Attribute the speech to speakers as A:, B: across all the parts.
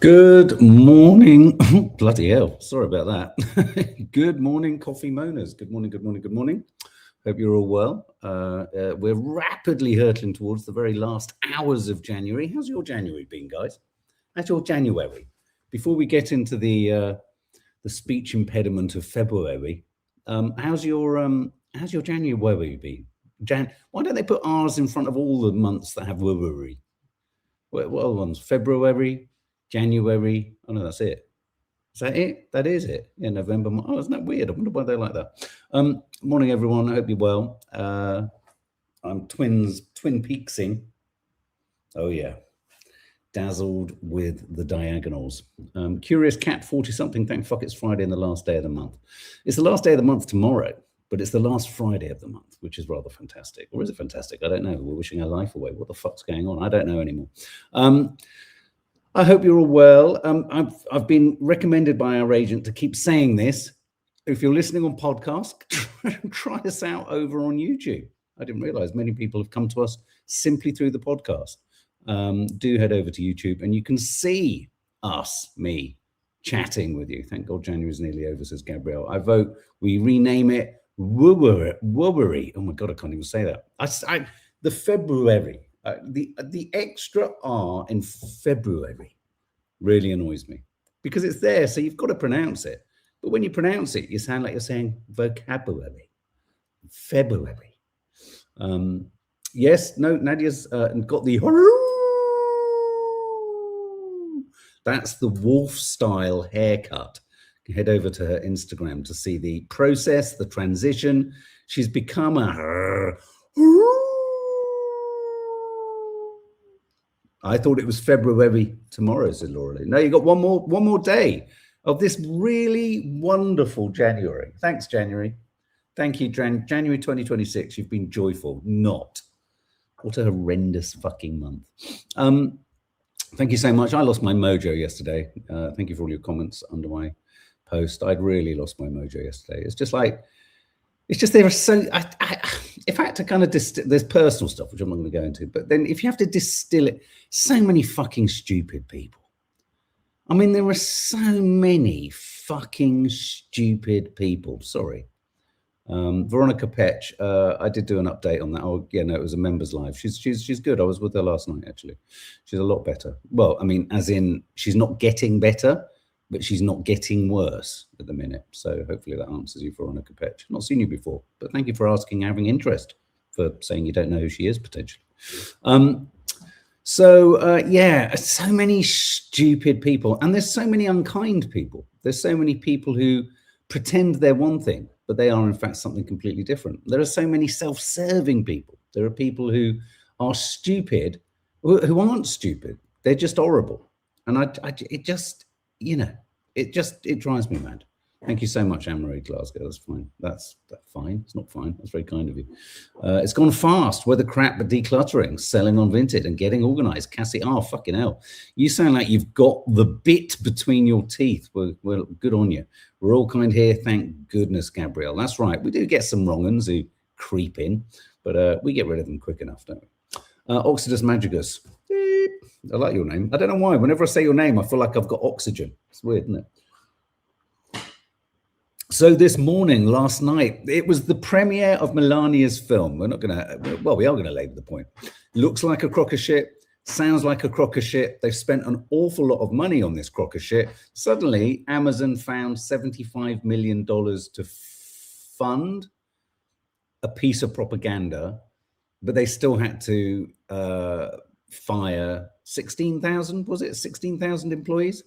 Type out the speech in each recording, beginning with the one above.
A: Good morning. Bloody hell. Sorry about that. Good morning, coffee moaners. Good morning, good morning, good morning. Hope you're all well. We're rapidly hurtling towards the very last hours of January. How's your January been, guys? How's your January? Before we get into the speech impediment of February, how's your January been? Why don't they put R's in front of all the months that have worry? What other ones? February, January. Oh no, that's it. Is that it? That is it. Yeah, November. Oh, isn't that weird? I wonder why they're like that. Morning, everyone. I hope you're well. I'm Twin Peaksing. Oh yeah, dazzled with the diagonals. Curious Cat 40-something. Thank fuck it's Friday and the last day of the month. It's the last day of the month tomorrow, but it's the last Friday of the month, which is rather fantastic. Or is it fantastic? I don't know. We're wishing our life away. What the fuck's going on? I don't know anymore. I hope you're all well. I've been recommended by our agent to keep saying this. If you're listening on podcast, try us out over on YouTube. I didn't realize many people have come to us simply through the podcast. Do head over to YouTube and you can see me chatting with you. Thank God January's nearly over, says Gabrielle. I vote we rename it Woobery. Oh my God, I can't even say that. The February. The extra R in February really annoys me because it's there, so you've got to pronounce it. But when you pronounce it, you sound like you're saying vocabulary. February. Yes, no, Nadia's got the that's the wolf style haircut. Head over to her Instagram to see the process, the transition. She's become a I thought it was February tomorrow, said Laura Lee. No, you got one more day of this really wonderful January. Thanks, January. Thank you, January 2026. You've been joyful. Not. What a horrendous fucking month. Thank you so much. I lost my mojo yesterday. Thank you for all your comments under my post. I'd really lost my mojo yesterday. It's just there are so. If I had to kind of there's personal stuff which I'm not going to go into, but then if you have to distill it, so many fucking stupid people. I mean, there are so many fucking stupid people. Sorry, Veronica Petch. I did do an update on that. Oh yeah, no, it was a members live. She's good. I was with her last night actually. She's a lot better. Well, I mean, as in she's not getting better, but she's not getting worse at the minute. So hopefully that answers you, Veronica Petch. Not seen you before, but thank you for asking, having interest, for saying you don't know who she is potentially. Yeah, so many stupid people, and there's so many unkind people. There's so many people who pretend they're one thing, but they are in fact something completely different. There are so many self-serving people. There are people who are stupid, who aren't stupid. They're just horrible. And it just, it drives me mad. Thank you so much, Anne-Marie Glasgow. That's fine. That's fine. It's not fine. That's very kind of you. It's gone fast. Weather crap, but decluttering, selling on Vinted and getting organized. Cassie, fucking hell. You sound like you've got the bit between your teeth. Well, good on you. We're all kind here. Thank goodness, Gabrielle. That's right. We do get some wrong uns who creep in, but we get rid of them quick enough, don't we? Oxidus Magicus. I like your name. I don't know why. Whenever I say your name, I feel like I've got oxygen. It's weird, isn't it? So this morning, last night, it was the premiere of Melania's film. We are going to label the point. Looks like a crock of shit. Sounds like a crock of shit. They've spent an awful lot of money on this crock of shit. Suddenly, Amazon found $75 million to fund a piece of propaganda, but they still had to fire 16,000, was it? 16,000 employees?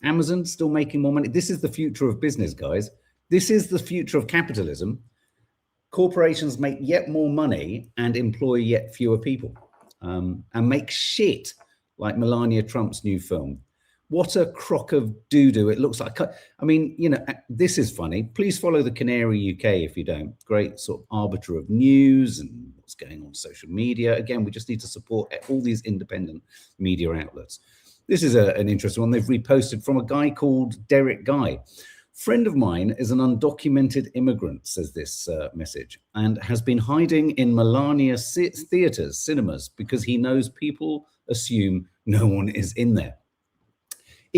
A: Amazon still making more money. This is the future of business, guys. This is the future of capitalism. Corporations make yet more money and employ yet fewer people, and make shit like Melania Trump's new film. What a crock of doo-doo it looks like. I mean, this is funny. Please follow the Canary UK if you don't. Great sort of arbiter of news and what's going on social media. Again, we just need to support all these independent media outlets. This is an interesting one. They've reposted from a guy called Derek Guy. Friend of mine is an undocumented immigrant, says this message, and has been hiding in Melania cinemas, because he knows people assume no one is in there.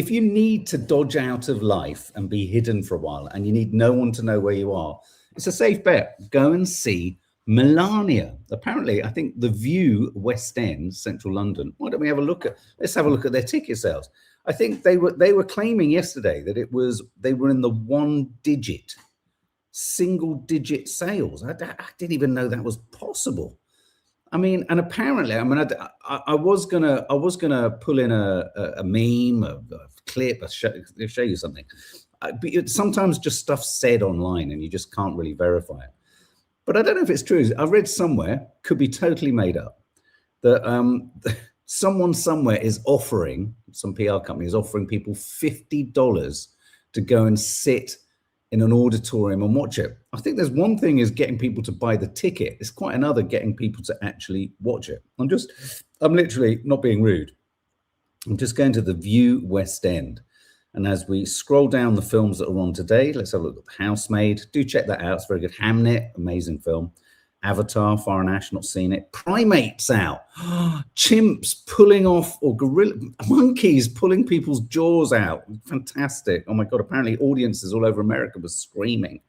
A: if you need to dodge out of life and be hidden for a while and you need no one to know where you are, it's a safe bet. Go and see Melania. Apparently, I think the View, West End, Central London. Why don't we have a look at? Let's have a look at their ticket sales. I think they were claiming yesterday that they were in the single digit sales. I didn't even know that was possible. I mean, and apparently, I mean, I was gonna pull in a meme, a clip, show you something. But sometimes just stuff said online, and you just can't really verify it. But I don't know if it's true. I read somewhere, could be totally made up, that someone somewhere is offering, some PR company is offering people $50 to go and sit in an auditorium and watch it. I think there's one thing is getting people to buy the ticket. It's quite another getting people to actually watch it. I'm literally not being rude. I'm just going to the View West End. And as we scroll down the films that are on today, let's have a look at The Housemaid. Do check that out. It's very good. Hamnet, amazing film. Avatar, Far and Ash, not seen it. Primates out. Chimps pulling off, or monkeys pulling people's jaws out. Fantastic. Oh my God, apparently audiences all over America were screaming.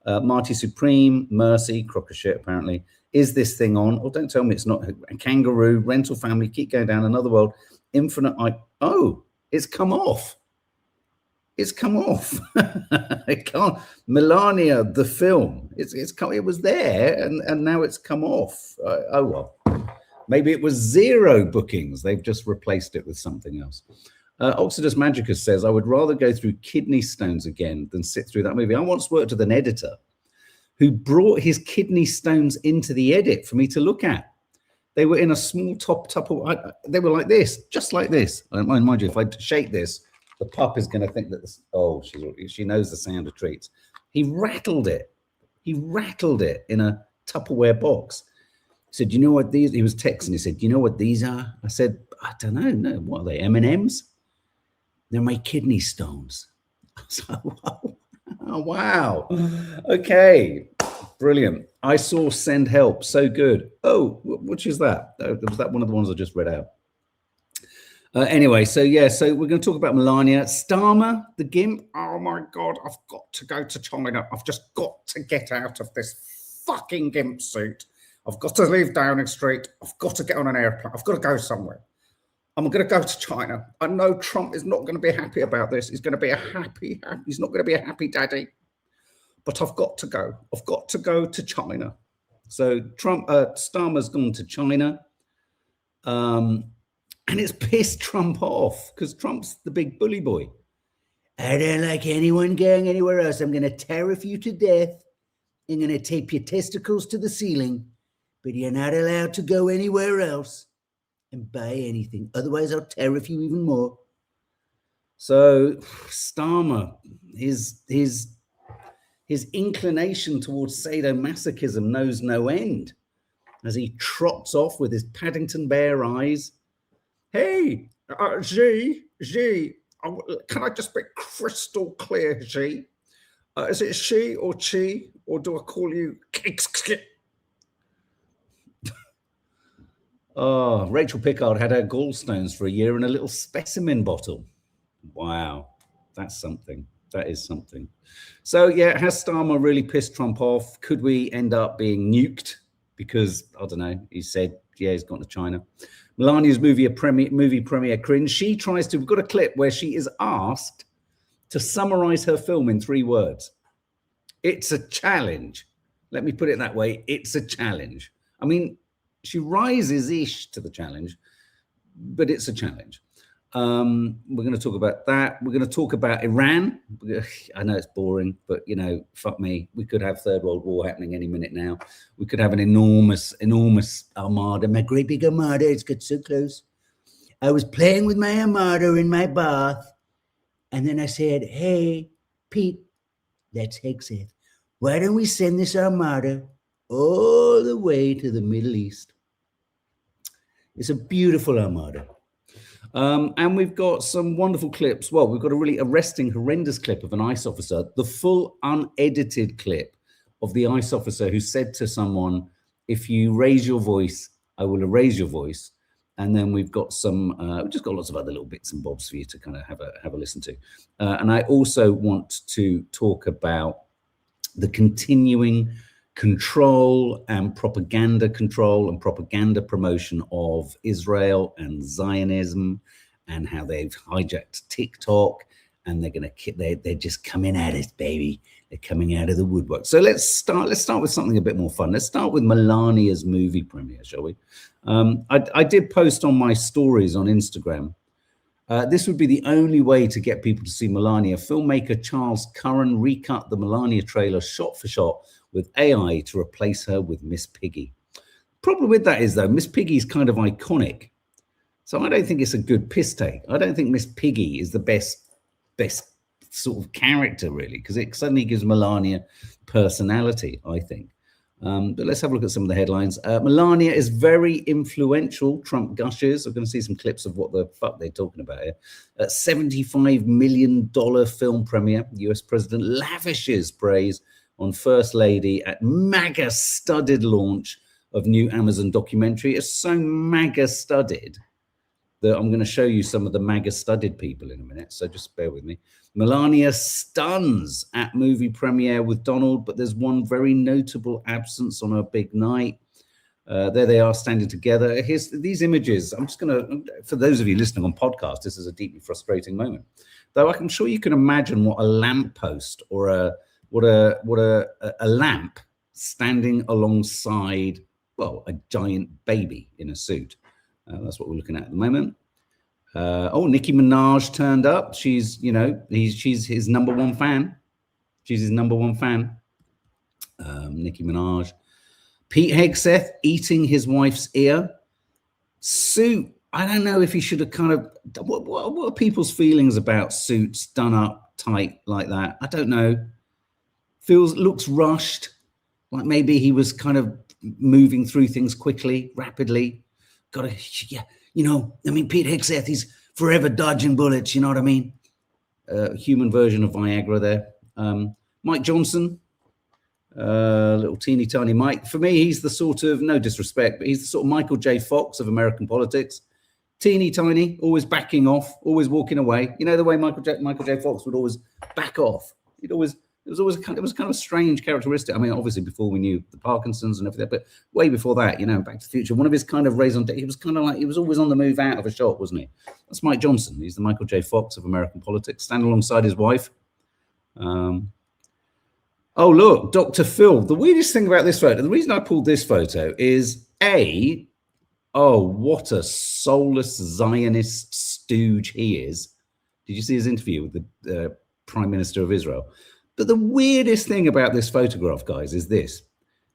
A: Marty Supreme, Mercy, crock of shit apparently. Is This Thing On? Oh, don't tell me it's not. A Kangaroo, Rental Family, Keep Going Down, Another World, Infinite Oh, it's come off. It's come off. It can't. Melania, the film. It was there, and now it's come off. Oh well. Maybe it was 0 bookings. They've just replaced it with something else. Oxidus Magicus says, I would rather go through kidney stones again than sit through that movie. I once worked with an editor who brought his kidney stones into the edit for me to look at. They were in a small they were like this, just like this. Mind you, if I shake this, the pup is going to think that she knows the sound of treats. He rattled it. He rattled it in a Tupperware box. He said, "You know what these?" He was texting. He said, "You know what these are?" I said, "I don't know. No, what are they? M&Ms? They're my kidney stones." So, oh, wow. Okay, brilliant. I saw Send Help. So good. Oh, which is that? Was that one of the ones I just read out? Anyway, so we're going to talk about Melania. Starmer, the GIMP. Oh my God, I've got to go to China. I've just got to get out of this fucking GIMP suit. I've got to leave Downing Street. I've got to get on an airplane. I've got to go somewhere. I'm going to go to China. I know Trump is not going to be happy about this. He's going to be he's not going to be a happy daddy. But I've got to go. I've got to go to China. So Starmer's gone to China. And it's pissed Trump off because Trump's the big bully boy. I don't like anyone going anywhere else. I'm going to tariff you to death. I'm going to tape your testicles to the ceiling, but you're not allowed to go anywhere else and buy anything. Otherwise, I'll tariff you even more. So Starmer, his inclination towards sadomasochism knows no end as he trots off with his Paddington Bear eyes. Hey, G, can I just be crystal clear, G? Is it she or chi, or do I call you? Oh, Rachel Pickard had her gallstones for a year in a little specimen bottle. Wow, that's something. That is something. So, yeah, has Starmer really pissed Trump off? Could we end up being nuked? Because, I don't know, he said, yeah, he's gone to China. Melania's movie premiere, Cringe. We've got a clip where she is asked to summarize her film in 3 words. It's a challenge. Let me put it that way. It's a challenge. I mean, she rises-ish to the challenge, but it's a challenge. We're going to talk about that. We're going to talk about Iran. I know it's boring, but, you know, fuck me. We could have Third World War happening any minute now. We could have an enormous armada. My great big armada. It's got so close. I was playing with my armada in my bath. And then I said, hey, Pete, that's Hexeth. Why don't we send this armada all the way to the Middle East? It's a beautiful armada. And we've got some wonderful clips. Well, we've got a really arresting, horrendous clip of an ICE officer, the full unedited clip of the ICE officer who said to someone, if you raise your voice, I will erase your voice. And then we've got some, we've just got lots of other little bits and bobs for you to kind of have a listen to. And I also want to talk about the continuing control and propaganda promotion of Israel and Zionism, and how they've hijacked TikTok, and they're just coming at us, baby. They're coming out of the woodwork. So let's start with something a bit more fun. Let's start with Melania's movie premiere, shall we? I did post on my stories on Instagram. This would be the only way to get people to see Melania. Filmmaker Charles Curran recut the Melania trailer shot for shot with AI to replace her with Miss Piggy. Problem with that is, though, Miss Piggy is kind of iconic. So I don't think it's a good piss take. I don't think Miss Piggy is the best sort of character, really, because it suddenly gives Melania personality, I think. But let's have a look at some of the headlines. Melania is very influential, Trump gushes. I'm going to see some clips of what the fuck they're talking about here. $75 million film premiere. US president lavishes praise on First Lady at MAGA-studded launch of new Amazon documentary. It's so MAGA-studded that I'm going to show you some of the MAGA-studded people in a minute, so just bear with me. Melania stuns at movie premiere with Donald, but there's one very notable absence on her big night. There they are standing together. Here's these images. I'm just going to, for those of you listening on podcast, this is a deeply frustrating moment. Though I'm sure you can imagine what a lamppost or a lamp standing alongside, well, a giant baby in a suit. That's what we're looking at the moment. Oh, Nicki Minaj turned up. She's, she's his number one fan. She's his number one fan. Nicki Minaj. Pete Hegseth eating his wife's ear. Suit. I don't know if he should have kind of, what are people's feelings about suits done up tight like that? I don't know. Looks rushed. Like maybe he was kind of moving through things quickly, rapidly. Pete Hegseth, he's forever dodging bullets, you know what I mean? Human version of Viagra there. Mike Johnson, little teeny tiny Mike. For me, he's the sort of, no disrespect, but he's the sort of Michael J. Fox of American politics. Teeny tiny, always backing off, always walking away. You know the way Michael J. Fox would always back off. It was kind of a strange characteristic. I mean, obviously before we knew the Parkinson's and everything, but way before that, Back to the Future, one of his kind of raison d'etre, he was kind of like, he was always on the move out of a shot, wasn't he? That's Mike Johnson. He's the Michael J. Fox of American politics, standing alongside his wife. Oh, look, Dr. Phil. The weirdest thing about this photo, the reason I pulled this photo is what a soulless Zionist stooge he is. Did you see his interview with the Prime Minister of Israel? But the weirdest thing about this photograph, guys, is this.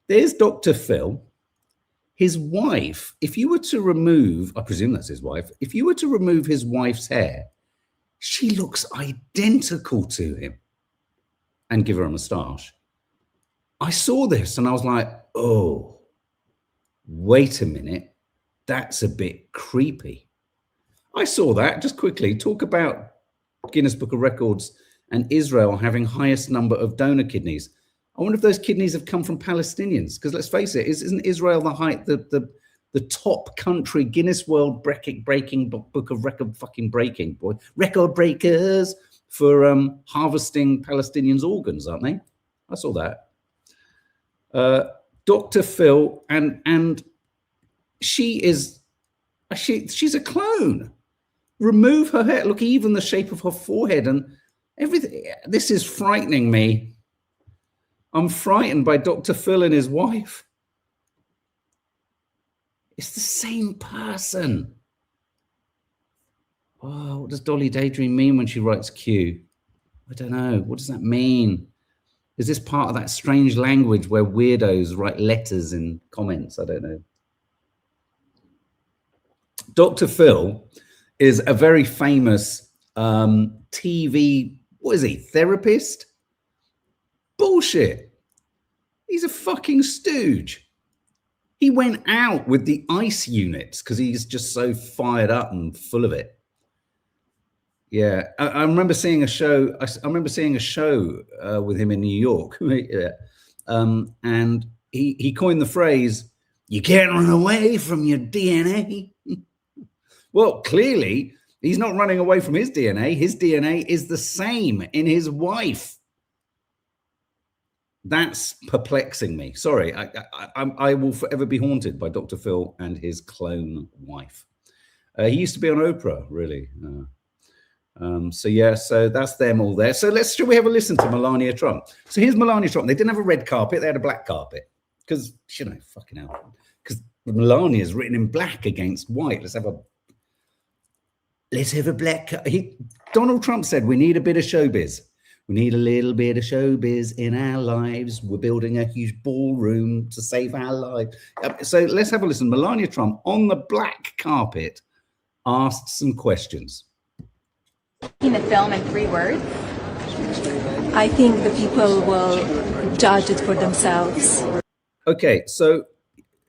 A: There's Dr. Phil. His wife, if you were to remove, I presume that's his wife, if you were to remove his wife's hair, she looks identical to him, and give her a moustache. I saw this and I was like, oh, wait a minute. That's a bit creepy. I saw that. Just quickly, talk about Guinness Book of Records and Israel having highest number of donor kidneys. I wonder if those kidneys have come from Palestinians, because let's face it, isn't Israel the top country, Guinness World breaking Book of Record record breakers for harvesting Palestinians' organs, aren't they? I saw that. Dr. Phil, and she's a clone. Remove her hair. Look, even the shape of her forehead and everything. This is frightening me. I'm frightened by Dr. Phil and his wife. It's the same person. Oh, what does Dolly Daydream mean when she writes Q? I don't know. What does that mean? Is this part of that strange language where weirdos write letters in comments? I don't know. Dr. Phil is a very famous TV, what is he, therapist? Bullshit. He's a fucking stooge. He went out with the ICE units because he's just so fired up and full of it. Yeah, I remember seeing a show. I remember seeing a show with him in New York. Yeah. And he coined the phrase, "You can't run away from your DNA." Well, clearly, he's not running away from his DNA. His DNA is the same in his wife. That's perplexing me. Sorry, I will forever be haunted by Dr. Phil and his clone wife. He used to be on Oprah, really. So yeah, so that's them all there. So shall we have a listen to Melania Trump? So here's Melania Trump. They didn't have a red carpet, they had a black carpet. Because, you know, fucking hell. Because Melania is written in black against white. Let's have a black. Donald Trump said we need a bit of showbiz. We need a little bit of showbiz in our lives. We're building a huge ballroom to save our lives. So let's have a listen. Melania Trump on the black carpet asked some questions.
B: In the film in 3 words?
C: I think the people will judge it for themselves.
A: Okay, so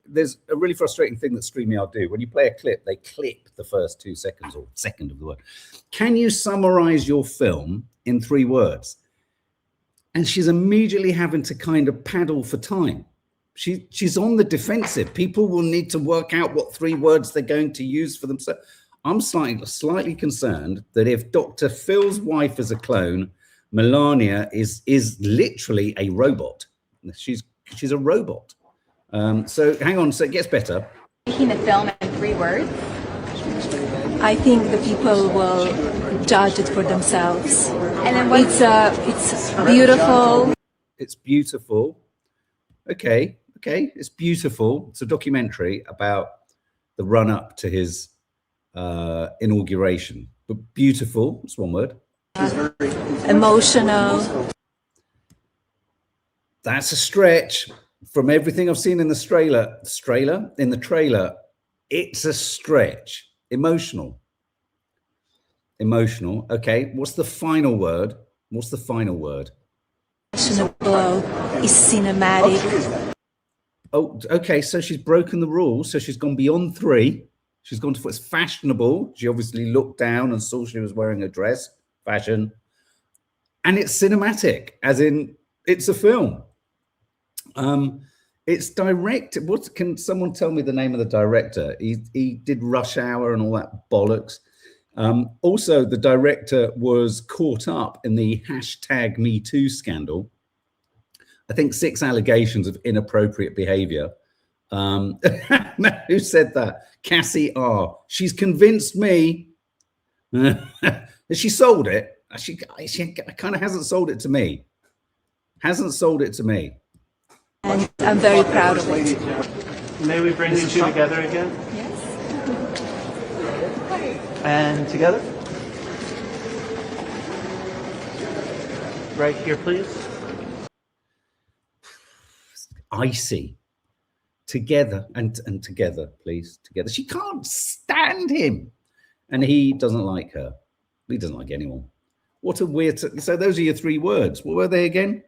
A: there's a really frustrating thing that StreamYard do. When you play a clip, they clip the first 2 seconds or second of the word. Can you summarize your film in 3 words? And she's immediately having to kind of paddle for time. She's on the defensive. People will need to work out what 3 words they're going to use for themselves. I'm slightly concerned that if Dr. Phil's wife is a clone, Melania is literally a robot. She's a robot. So hang on, so it gets better.
B: Making the film in 3 words?
C: I think the people will judge it for themselves.
B: And then
C: it's beautiful.
A: It's beautiful. Okay, it's beautiful. It's a documentary about the run up to his inauguration. But beautiful, it's 1 word.
C: Emotional.
A: That's a stretch. From everything I've seen in the trailer, it's a stretch. Emotional. Okay, what's the final word?
C: Fashionable is cinematic.
A: Oh, okay, so she's broken the rules. So she's gone beyond 3. She's gone to what's fashionable. She obviously looked down and saw she was wearing a dress. Fashion. And it's cinematic, as in it's a film. It's directed. What can someone tell me the name of the director? He did Rush Hour and all that bollocks. Also, the director was caught up in the #MeToo scandal. I think 6 allegations of inappropriate behavior. Who said that? Cassie R. She's convinced me. She sold it. She kind of hasn't sold it to me.
C: And I'm very proud of it.
D: May we bring you 2 together again?
C: Yes.
D: And together? Right here, please.
A: Icy. Together and together, please. Together. She can't stand him. And he doesn't like her. He doesn't like anyone. What a weird... So those are your 3 words. What were they again?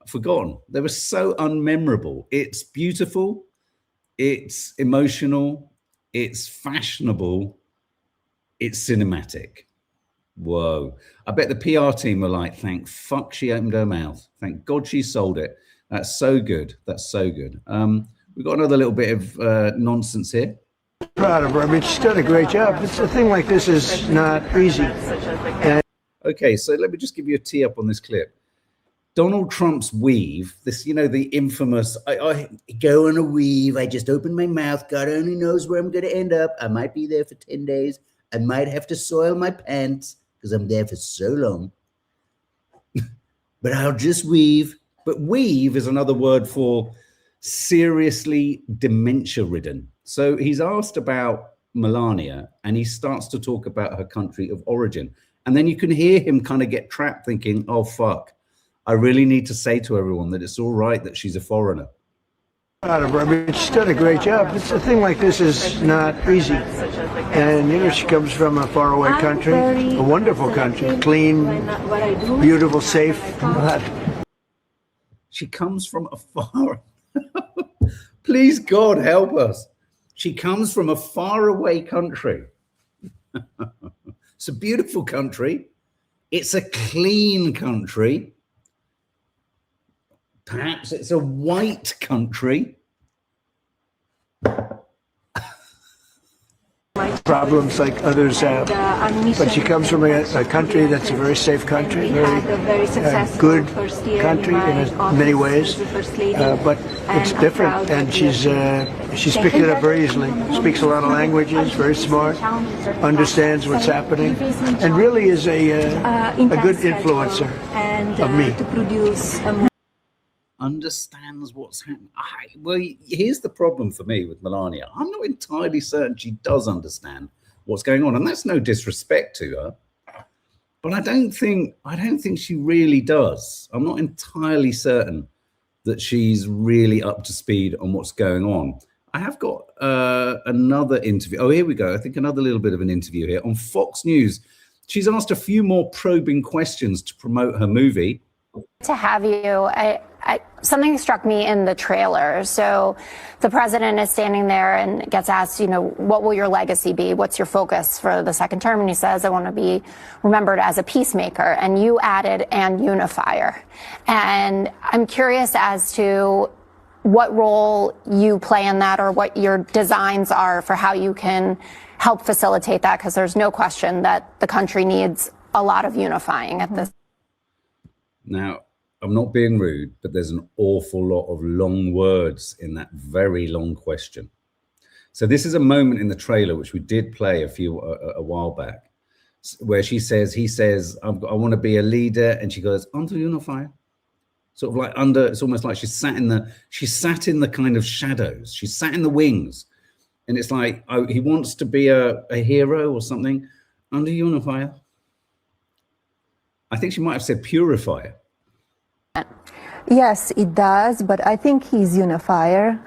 A: I've forgotten. They were so unmemorable. It's beautiful. It's emotional. It's fashionable. It's cinematic. Whoa. I bet the PR team were like, thank fuck she opened her mouth. Thank God she sold it. That's so good. We've got another little bit of nonsense here.
E: Proud of her. I mean, she's done a great job. It's a thing like this is not easy.
A: Okay, so let me just give you a tee up on this clip. Donald Trump's weave, this, you know, the infamous, I go on a weave, I just open my mouth, God only knows where I'm going to end up. I might be there for 10 days. I might have to soil my pants because I'm there for so long. But I'll just weave. But weave is another word for seriously dementia-ridden. So he's asked about Melania and he starts to talk about her country of origin. And then you can hear him kind of get trapped thinking, oh, fuck. I really need to say to everyone that it's all right that she's a foreigner.
E: Proud of her. I mean, she's done a great job. It's a thing like this is not easy. And, you know, she comes from a faraway country, a wonderful country, clean, beautiful, safe.
A: She comes from a far... Please, God, help us. She comes from a faraway country. It's a beautiful country. It's a clean country. Perhaps it's a white country.
E: problems like others have. But she comes from a country that's a very safe country, very good country in many ways. But it's different, and she's picking it up very easily. Speaks a lot of languages, very smart, understands what's happening, and really is a good influencer of me.
A: Understands what's happening. Well, here's the problem for me with Melania. I'm not entirely certain she does understand what's going on, and that's no disrespect to her, but I don't think she really does. I'm not entirely certain that she's really up to speed on what's going on. I have got another interview. Oh, here we go. I think another little bit of an interview here on Fox News. She's asked a few more probing questions to promote her movie.
F: To have you, something struck me in the trailer. So the president is standing there and gets asked, what will your legacy be? What's your focus for the second term? And he says, I want to be remembered as a peacemaker. And you added, and unifier. And I'm curious as to what role you play in that, or what your designs are for how you can help facilitate that, because there's no question that the country needs a lot of unifying at this.
A: Now, I'm not being rude, but there's an awful lot of long words in that very long question. So this is a moment in the trailer which we did play a while back, where he says, I want to be a leader, and she goes, "On to unify." Sort of like it's almost like she sat in the kind of shadows. She sat in the wings, and it's like, oh, he wants to be a hero or something. Under unifier. I think she might have said purifier.
C: Yes, it does, but I think he's unifier.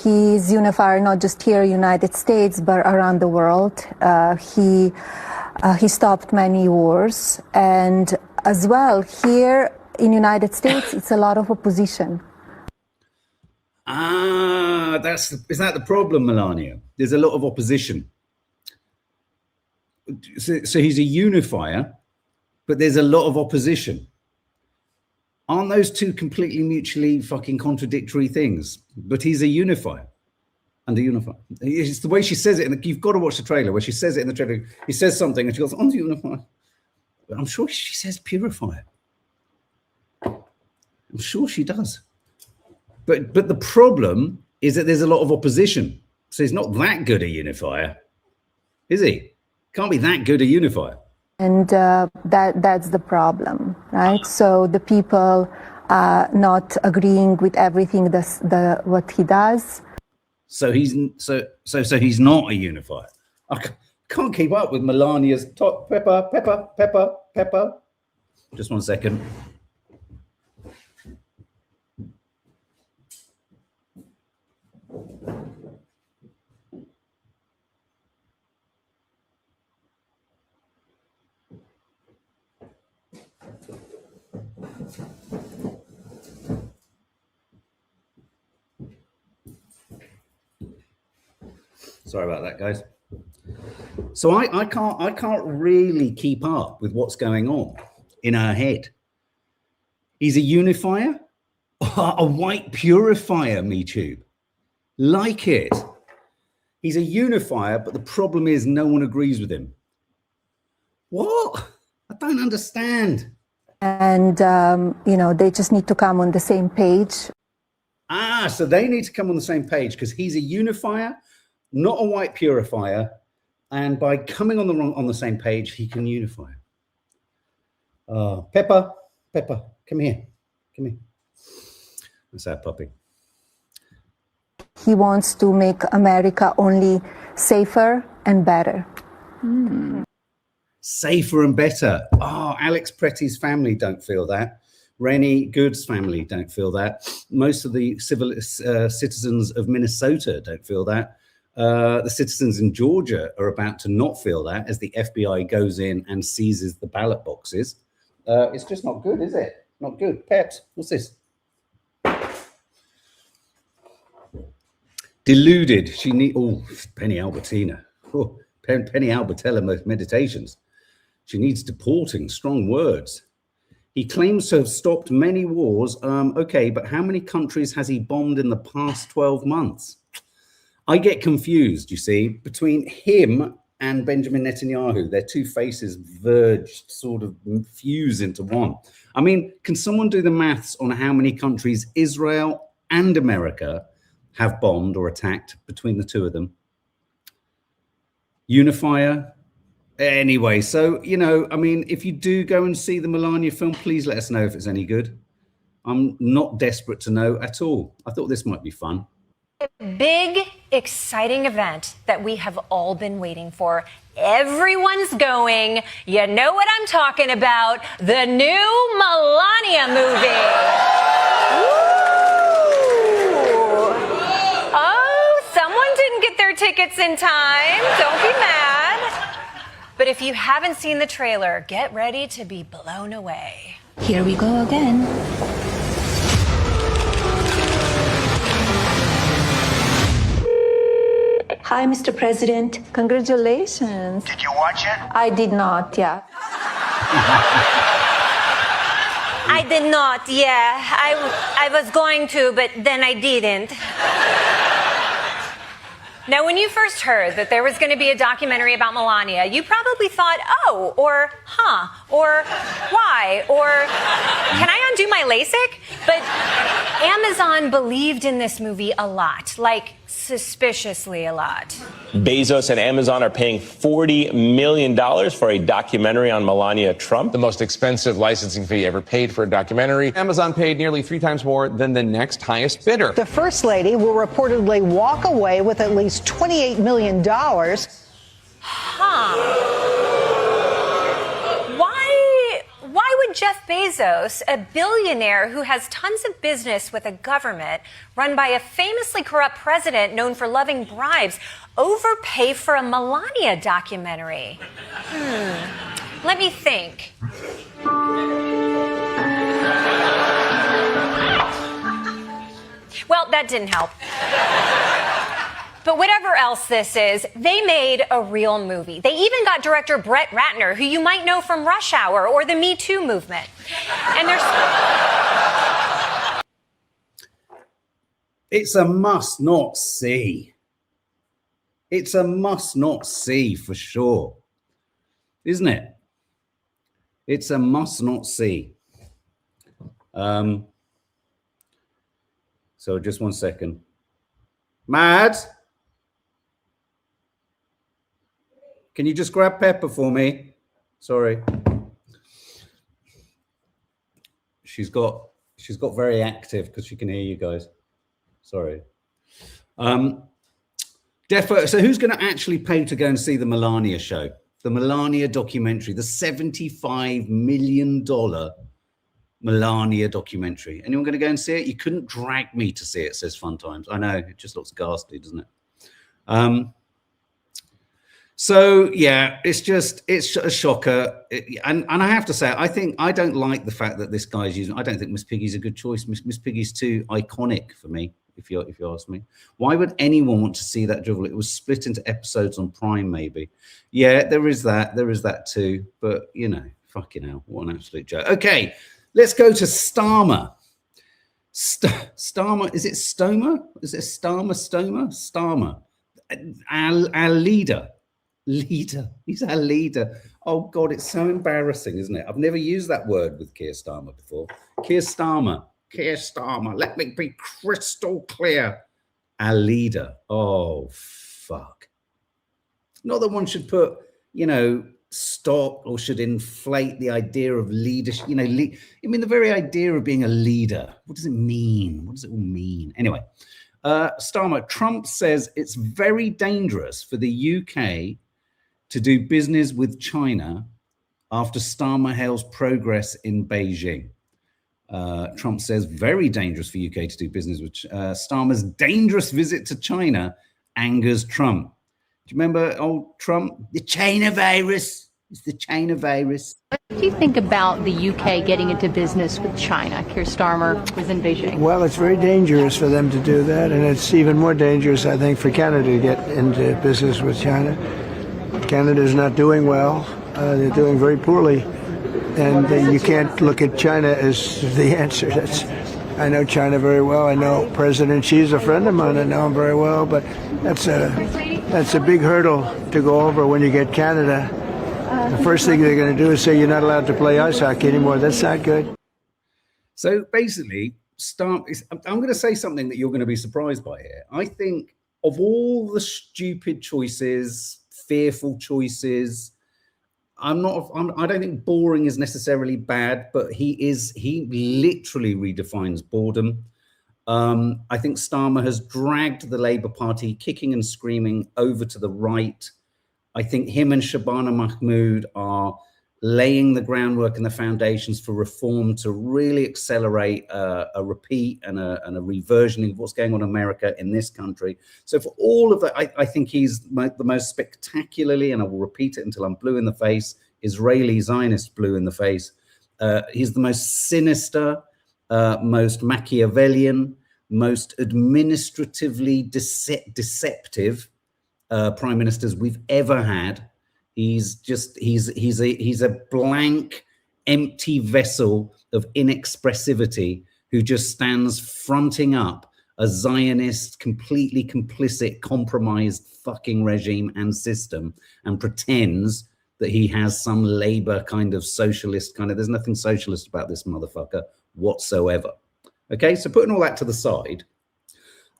C: He's unifier not just here, United States, but around the world. He stopped many wars, and as well here in United States, it's a lot of opposition.
A: Is that the problem, Melania? There's a lot of opposition. So he's a unifier, but there's a lot of opposition. Aren't those two completely mutually fucking contradictory things? But he's a unifier. And a unifier. It's the way she says it. And you've got to watch the trailer where she says it in the trailer. He says something and she goes, "On the unifier." But I'm sure she says purifier. I'm sure she does. But the problem is that there's a lot of opposition. So he's not that good a unifier, is he? Can't be that good a unifier.
C: And that's the problem, right? So the people not agreeing with everything what he does.
A: So he's not a unifier. I can't keep up with Melania's top pepper. Just 1 second. Sorry about that, guys. So I can't really keep up with what's going on in her head. He's a unifier, a white purifier, me tube. Like it. He's a unifier, but the problem is no one agrees with him. What? I don't understand.
C: And, they just need to come on the same page.
A: So they need to come on the same page because he's a unifier, not a white purifier. And by coming on the same page, he can unify. Pepper, come here. That's our puppy.
C: He wants to make America only safer and better.
A: Safer and better. Alex Pretty's family don't feel that. Rennie Good's family don't feel that. Most of the citizens of Minnesota don't feel that. The citizens in Georgia are about to not feel that as the FBI goes in and seizes the ballot boxes. It's just not good, is it? Not good. Peps, what's this? Deluded. She need. Penny Albertina. Penny Albertella meditations. She needs deporting. Strong words. He claims to have stopped many wars. Okay, but how many countries has he bombed in the past 12 months? I get confused, you see, between him and Benjamin Netanyahu. Their two faces verge, sort of fuse into one. I mean, can someone do the maths on how many countries Israel and America have bombed or attacked between the two of them? Unifier? Anyway, so, you know, I mean, if you do go and see the Melania film, please let us know if it's any good. I'm not desperate to know at all. I thought this might be fun.
G: Big, exciting event that we have all been waiting for. Everyone's going. You know what I'm talking about. The new Melania movie. Ooh. Oh, someone didn't get their tickets in time. Don't be mad. But if you haven't seen the trailer, get ready to be blown away.
B: Here we go again.
C: Hi, Mr. President. Congratulations.
E: Did you watch it?
C: I did not, yeah.
G: I did not, yeah. I was going to, but then I didn't. Now, when you first heard that there was going to be a documentary about Melania, you probably thought, oh, or huh, or why, or can I undo my LASIK? But Amazon believed in this movie a lot, like suspiciously a lot.
H: Bezos and Amazon are paying $40 million for a documentary on Melania Trump.
I: The most expensive licensing fee ever paid for a documentary. Amazon paid nearly 3 times more than the next highest bidder.
J: The First Lady will reportedly walk away with at least $28 million.
G: Why would Jeff Bezos, a billionaire who has tons of business with a government run by a famously corrupt president known for loving bribes, overpay for a Melania documentary? Let me think. Well, that didn't help. But whatever else this is, they made a real movie. They even got director Brett Ratner, who you might know from Rush Hour or the Me Too movement. And there's...
A: It's a must not see. It's a must not see for sure. Isn't it? It's a must not see. So just one second. Mad? Can you just grab Pepper for me? Sorry. She's got very active because she can hear you guys. Sorry. Defo, so who's going to actually pay to go and see the Melania show? The Melania documentary, the $75 million Melania documentary. Anyone going to go and see it? You couldn't drag me to see it, says Fun Times. I know, it just looks ghastly, doesn't it? So yeah, it's a shocker. And I have to say, I don't like the fact that this guy's using, I don't think Miss Piggy's a good choice. Miss Piggy's too iconic for me, if you ask me. Why would anyone want to see that drivel? It was split into episodes on Prime, maybe. Yeah, there is that too. But you know, fucking hell, what an absolute joke. Okay, let's go to Starmer. Starmer, is it Stomer? Is it Starmer? Our leader. He's our leader. Oh God, it's so embarrassing, isn't it? I've never used that word with Keir Starmer before. Keir Starmer, let me be crystal clear. Our leader. Oh fuck. Not that one should put, you know, stop or should inflate the idea of leadership. You know, I mean, the very idea of being a leader. What does it mean? What does it all mean? Anyway, Starmer, Trump says it's very dangerous for the UK to do business with China after Starmer hails progress in Beijing. Trump says very dangerous for UK to do business with Starmer's dangerous visit to China angers Trump. Do you remember old Trump? The China virus. It's the China virus.
B: What do you think about the UK getting into business with China? Keir Starmer was in Beijing.
E: Well, it's very dangerous for them to do that, and it's even more dangerous, I think, for Canada to get into business with China. Canada's not doing well. They're doing very poorly, and you can't look at China as the answer. I know China very well. I know President Xi's a friend of mine. I know him very well, but that's a big hurdle to go over when you get Canada. The first thing they're going to do is say you're not allowed to play ice hockey anymore. That's not good.
A: So basically, I'm going to say something that you're going to be surprised by here. I think of all the stupid choices, fearful choices, I don't think boring is necessarily bad, but he literally redefines boredom. I think Starmer has dragged the Labour Party kicking and screaming over to the right. I think him and Shabana Mahmood are laying the groundwork and the foundations for reform to really accelerate a repeat and a reversioning of what's going on in America in this country. So for all of that, I think he's the most spectacularly, and I will repeat it until I'm blue in the face, Israeli Zionist blue in the face. He's the most sinister, most Machiavellian, most administratively deceptive prime ministers we've ever had. He's a blank, empty vessel of inexpressivity who just stands fronting up a Zionist, completely complicit, compromised fucking regime and system, and pretends that he has some Labour kind of socialist kind of, there's nothing socialist about this motherfucker whatsoever. Okay, so putting all that to the side,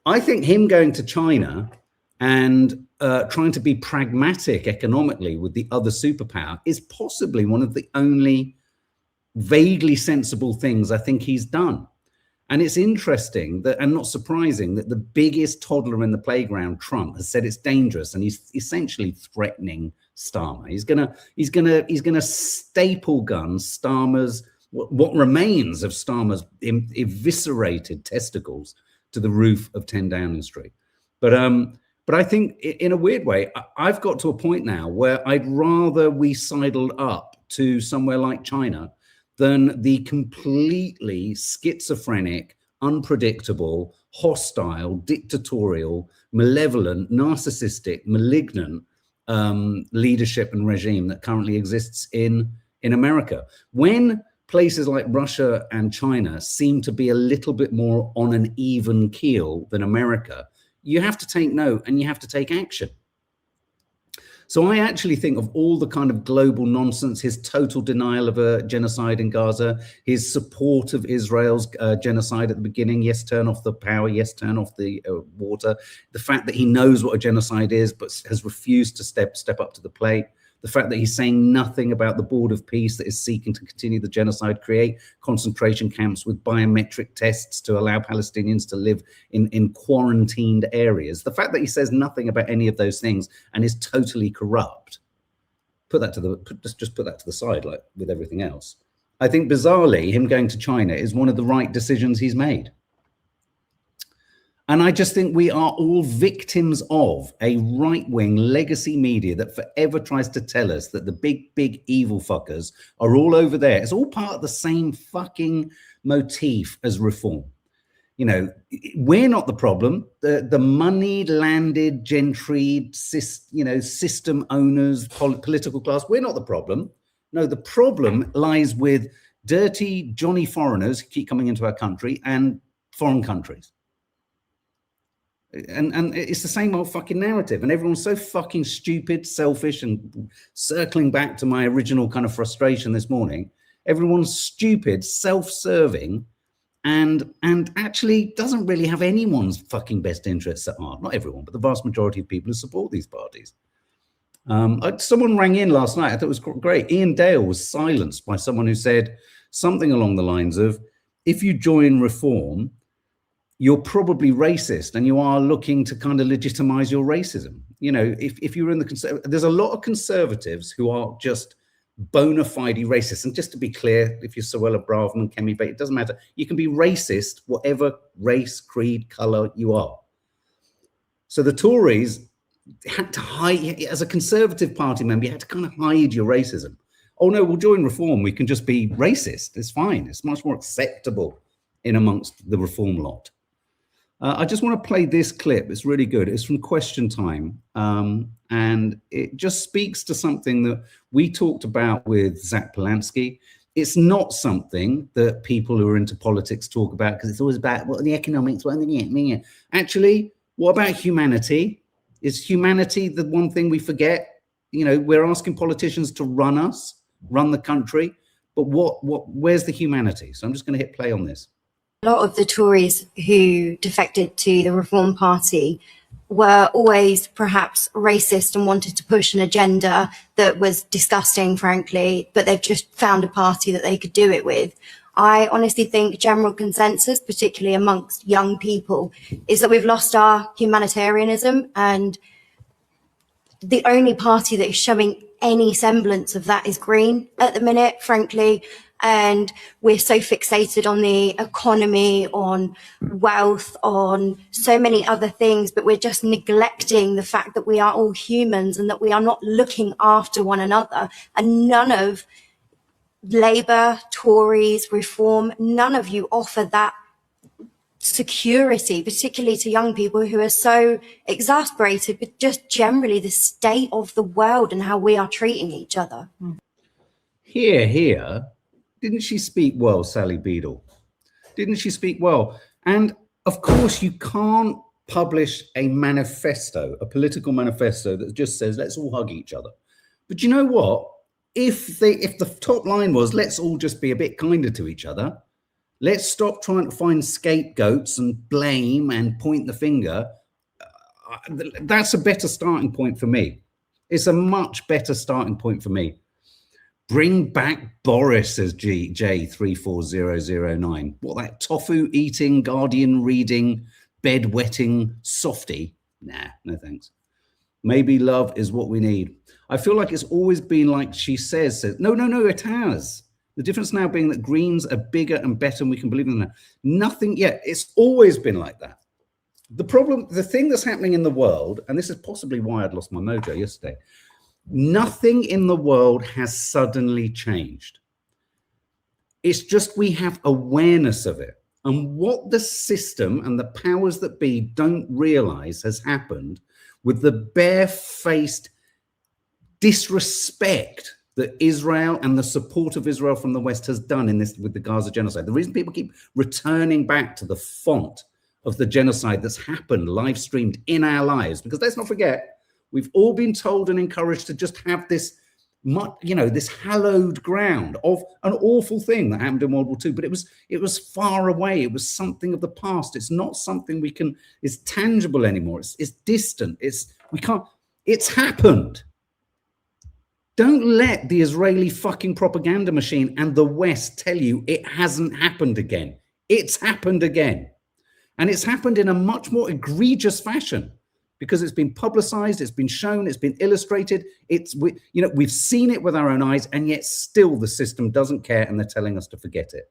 A: I think him going to China and trying to be pragmatic economically with the other superpower is possibly one of the only vaguely sensible things I think he's done. And it's interesting that, and not surprising, that the biggest toddler in the playground, Trump, has said it's dangerous, and he's essentially threatening Starmer. He's gonna staple gun Starmer's, what remains of Starmer's eviscerated testicles to the roof of 10 Downing Street. But I think in a weird way, I've got to a point now where I'd rather we sidled up to somewhere like China than the completely schizophrenic, unpredictable, hostile, dictatorial, malevolent, narcissistic, malignant leadership and regime that currently exists in America. When places like Russia and China seem to be a little bit more on an even keel than America, you have to take note and you have to take action. So I actually think of all the kind of global nonsense, his total denial of a genocide in Gaza, his support of Israel's genocide at the beginning, yes, turn off the power, yes, turn off the water, the fact that he knows what a genocide is but has refused to step up to the plate, the fact that he's saying nothing about the Board of Peace that is seeking to continue the genocide, create concentration camps with biometric tests to allow Palestinians to live in quarantined areas. The fact that he says nothing about any of those things and is totally corrupt, just put that to the side, like with everything else. I think bizarrely, him going to China is one of the right decisions he's made. And I just think we are all victims of a right-wing legacy media that forever tries to tell us that the big, big evil fuckers are all over there. It's all part of the same fucking motif as reform. You know, we're not the problem. The money landed gentry, system owners, political class, we're not the problem. No, the problem lies with dirty Johnny foreigners who keep coming into our country and foreign countries. And it's the same old fucking narrative, and everyone's so fucking stupid, selfish, and circling back to my original kind of frustration this morning, everyone's stupid, self-serving, and actually doesn't really have anyone's fucking best interests at heart. Not everyone, but the vast majority of people who support these parties. Someone rang in last night, I thought it was great. Ian Dale was silenced by someone who said something along the lines of, if you join Reform, you're probably racist and you are looking to kind of legitimize your racism. You know, if you're in there's a lot of conservatives who are just bona fide racist. And just to be clear, if you're Sawalha Braverman, Kemi Bates, it doesn't matter. You can be racist, whatever race, creed, color you are. So the Tories had to hide, as a Conservative Party member, you had to kind of hide your racism. Oh no, we'll join Reform. We can just be racist. It's fine. It's much more acceptable in amongst the Reform lot. I just want to play this clip. It's really good. It's from Question Time. And it just speaks to something that we talked about with Zach Polanski. It's not something that people who are into politics talk about, because it's always about what are the economics, what are the... Actually, what about humanity? Is humanity the one thing we forget? You know, we're asking politicians to run us, run the country, but where's the humanity? So I'm just going to hit play on this.
K: A lot of the Tories who defected to the Reform Party were always perhaps racist and wanted to push an agenda that was disgusting, frankly, but they've just found a party that they could do it with. I honestly think general consensus, particularly amongst young people, is that we've lost our humanitarianism, and the only party that is showing any semblance of that is Green at the minute, frankly. And we're so fixated on the economy, on wealth, on so many other things, but we're just neglecting the fact that we are all humans and that we are not looking after one another. And none of Labour, Tories, Reform, none of you offer that security, particularly to young people who are so exasperated with just generally the state of the world and how we are treating each other.
A: Here. Didn't she speak well, Sally Beadle? Didn't she speak well? And of course, you can't publish a manifesto, a political manifesto that just says, let's all hug each other. But you know what? If the top line was, let's all just be a bit kinder to each other, let's stop trying to find scapegoats and blame and point the finger, that's a better starting point for me. It's a much better starting point for me. Bring back Boris, says J34009. What, that tofu eating, Guardian reading, bed wetting softy? Nah, no thanks. Maybe love is what we need. I feel like it's always been like she says no, it has. The difference now being that Greens are bigger and better and we can believe in them. Nothing yet. It's always been like that. The problem, the thing that's happening in the world, and this is possibly why I'd lost my mojo yesterday, nothing in the world has suddenly changed. It's just we have awareness of it. And what the system and the powers that be don't realize has happened with the barefaced disrespect that Israel and the support of Israel from the West has done in this with the Gaza genocide. The reason people keep returning back to the font of the genocide that's happened live streamed in our lives, because let's not forget, we've all been told and encouraged to just have this, this hallowed ground of an awful thing that happened in World War II. But it was far away. It was something of the past. It's not something it's tangible anymore. It's distant. It's happened. Don't let the Israeli fucking propaganda machine and the West tell you it hasn't happened again. It's happened again. And it's happened in a much more egregious fashion, because it's been publicized, it's been shown, it's been illustrated. We've seen it with our own eyes, and yet still the system doesn't care, and they're telling us to forget it.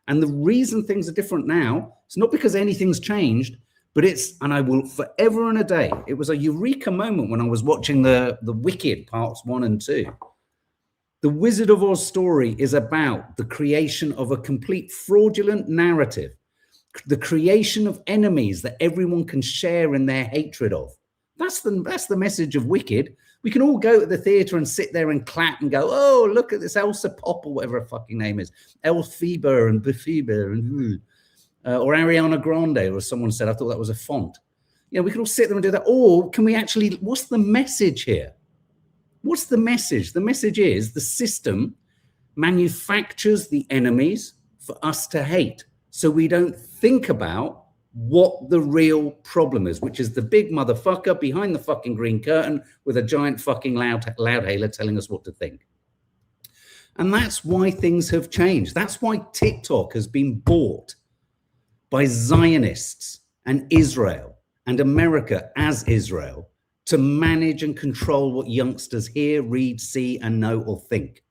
A: And the reason things are different now, it's not because anything's changed, but and I will forever and a day, it was a eureka moment when I was watching the Wicked parts 1 and 2. The Wizard of Oz story is about the creation of a complete fraudulent narrative, the creation of enemies that everyone can share in their hatred of. That's the message of Wicked. We can all go to the theatre and sit there and clap and go, oh, look at this Elsa Pop or whatever her fucking name is, Elphaba and Befiba and or Ariana Grande, or as someone said, I thought that was a font. We can all sit there and do that. Or can we actually, what's the message here? What's the message? The message is the system manufactures the enemies for us to hate. So we don't think about what the real problem is, which is the big motherfucker behind the fucking green curtain with a giant fucking loudhailer telling us what to think. And that's why things have changed. That's why TikTok has been bought by Zionists and Israel and America as Israel to manage and control what youngsters hear, read, see, and know or think.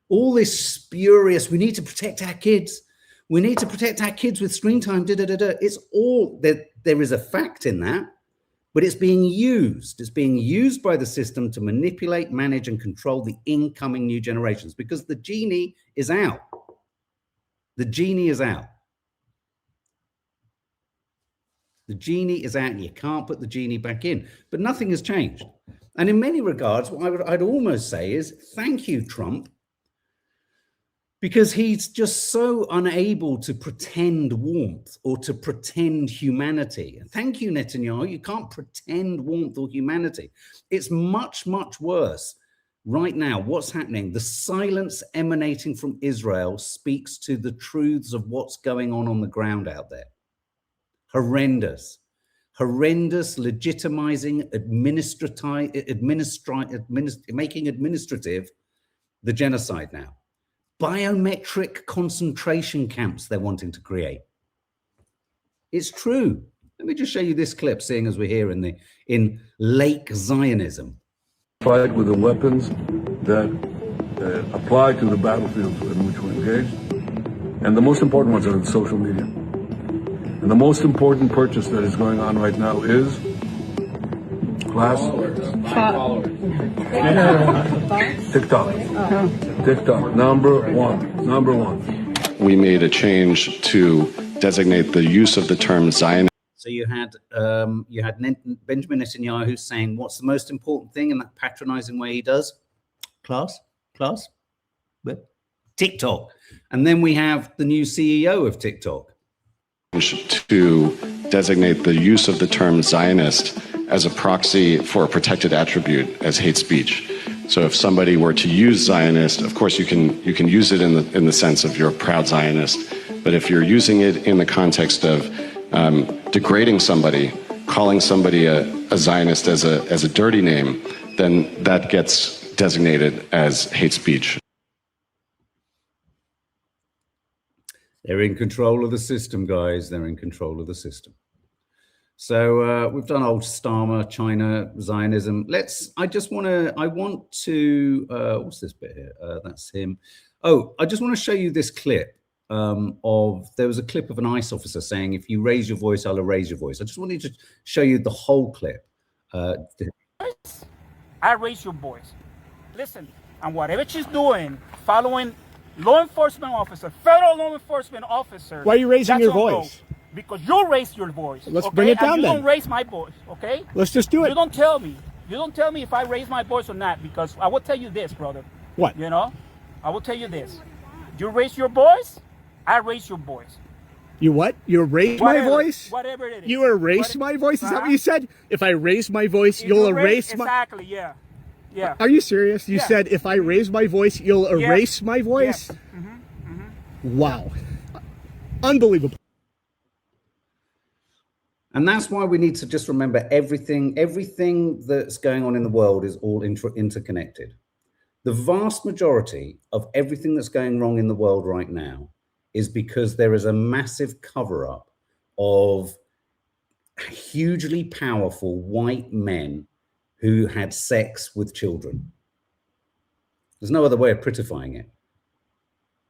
A: All this spurious, we need to protect our kids. We need to protect our kids with screen time. It's all there is a fact in that, but it's being used. It's being used by the system to manipulate, manage, and control the incoming new generations, because the genie is out. The genie is out. The genie is out, and you can't put the genie back in. But nothing has changed. And in many regards, what I'd almost say is, thank you, Trump, Because he's just so unable to pretend warmth or to pretend humanity. Thank you, Netanyahu. You can't pretend warmth or humanity. It's much, much worse. Right now, what's happening? The silence emanating from Israel speaks to the truths of what's going on the ground out there. Horrendous, legitimizing, making administrative the genocide now. Biometric concentration camps they're wanting to create. It's true. Let me just show you this clip, seeing as we're here in Lake Zionism.
L: Fight with the weapons that apply to the battlefield in which we're engaged. And the most important ones are in social media. And the most important purchase that is going on right now is TikTok. TikTok, number one.
M: We made a change to designate the use of the term Zionist.
A: So you had Benjamin Netanyahu saying, what's the most important thing in that patronizing way he does? Class, TikTok. And then we have the new CEO of TikTok.
M: To designate the use of the term Zionist as a proxy for a protected attribute as hate speech. So if somebody were to use Zionist, of course you can use it in the sense of you're a proud Zionist, but if you're using it in the context of degrading somebody, calling somebody a Zionist as a dirty name, then that gets designated as hate speech.
A: They're in control of the system, guys. They're in control of the system. So we've done old Starmer, China, Zionism. I want to, what's this bit here? That's him. Oh, I just want to show you this clip there was a clip of an ICE officer saying, if you raise your voice, I'll erase your voice. I just wanted to show you the whole clip.
N: I raise your voice. Listen, and whatever she's doing, following law enforcement officer, federal law enforcement officer.
O: Why are you raising your voice?
N: Because you raised your voice.
O: Let's bring it down
N: and you
O: then.
N: don't raise my voice, okay?
O: Let's just do it.
N: You don't tell me. You don't tell me if I raise my voice or not, because I will tell you this, brother.
O: What?
N: You know? I will tell you this. You raise your voice, I raise your voice.
O: You what? You erase my voice?
N: Whatever it is.
O: You erase my voice? Is that what you said? If I raise my voice, you'll erase my...
N: Exactly, yeah. Yeah.
O: Are you serious? You said if I raise my voice, you'll erase my voice?
N: Yes.
O: Wow. Unbelievable.
A: And that's why we need to just remember everything that's going on in the world is all interconnected. The vast majority of everything that's going wrong in the world right now is because there is a massive cover-up of hugely powerful white men who had sex with children. There's no other way of prettifying it.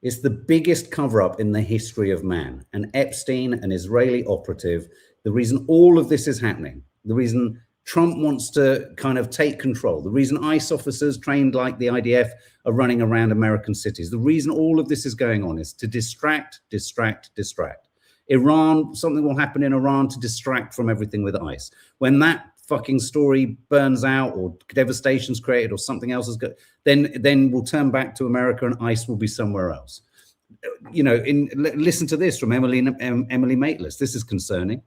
A: It's the biggest cover-up in the history of man. And Epstein, an Israeli operative, the reason all of this is happening, the reason Trump wants to kind of take control, the reason ICE officers trained like the IDF are running around American cities, the reason all of this is going on is to distract. Iran, something will happen in Iran to distract from everything with ICE. When that fucking story burns out or devastation's created or something else is good, then we'll turn back to America and ICE will be somewhere else. You know, listen to this from Emily Maitlis. This is concerning.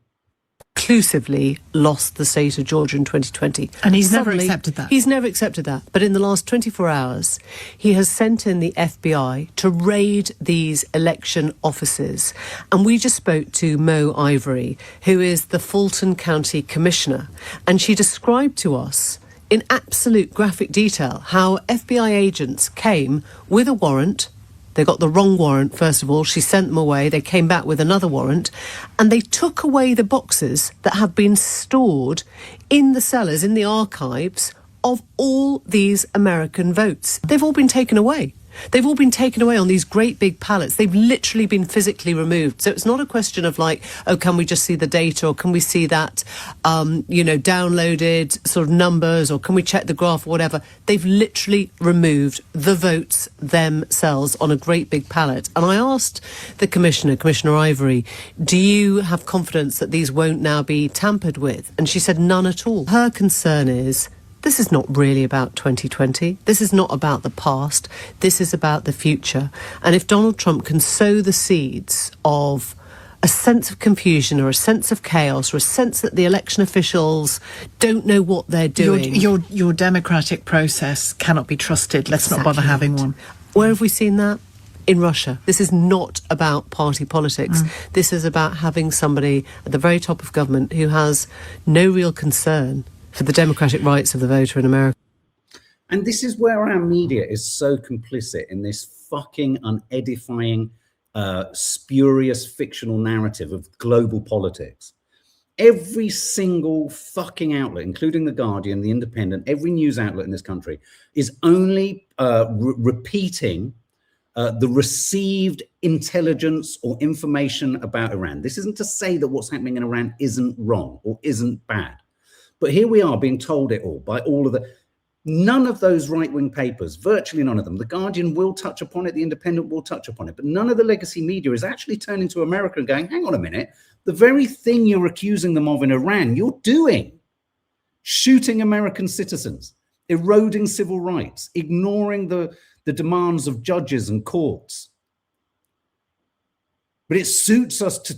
P: Conclusively lost the state of Georgia in 2020.
Q: And he's never accepted that.
P: He's never accepted that. But in the last 24 hours, he has sent in the FBI to raid these election offices. And we just spoke to Mo Ivory, who is the Fulton County Commissioner. And she described to us in absolute graphic detail how FBI agents came with a warrant. They got the wrong warrant, first of all. She sent them away. They came back with another warrant. And they took away the boxes that have been stored in the cellars, in the archives of all these American votes. They've all been taken away. They've all been taken away on these great big pallets. They've literally been physically removed. So it's not a question of like, oh, can we just see the data, or can we see that, downloaded sort of numbers, or can we check the graph or whatever. They've literally removed the votes themselves on a great big pallet. And I asked the Commissioner Ivory, do you have confidence that these won't now be tampered with? And she said none at all. Her concern is This is not really about 2020. This is not about the past. This is about the future. And if Donald Trump can sow the seeds of a sense of confusion or a sense of chaos or a sense that the election officials don't know what they're doing.
Q: Your democratic process cannot be trusted. Let's not bother having one.
P: Where have we seen that? In Russia. This is not about party politics. This is about having somebody at the very top of government who has no real concern for the democratic rights of the voter in America.
A: And this is where our media is so complicit in this fucking unedifying, spurious fictional narrative of global politics. Every single fucking outlet, including The Guardian, The Independent, every news outlet in this country is only repeating the received intelligence or information about Iran. This isn't to say that what's happening in Iran isn't wrong or isn't bad. But here we are being told it all by all of the... None of those right-wing papers, virtually none of them, The Guardian will touch upon it, The Independent will touch upon it, but none of the legacy media is actually turning to America and going, hang on a minute, the very thing you're accusing them of in Iran, you're doing. Shooting American citizens, eroding civil rights, ignoring the demands of judges and courts. But it suits us to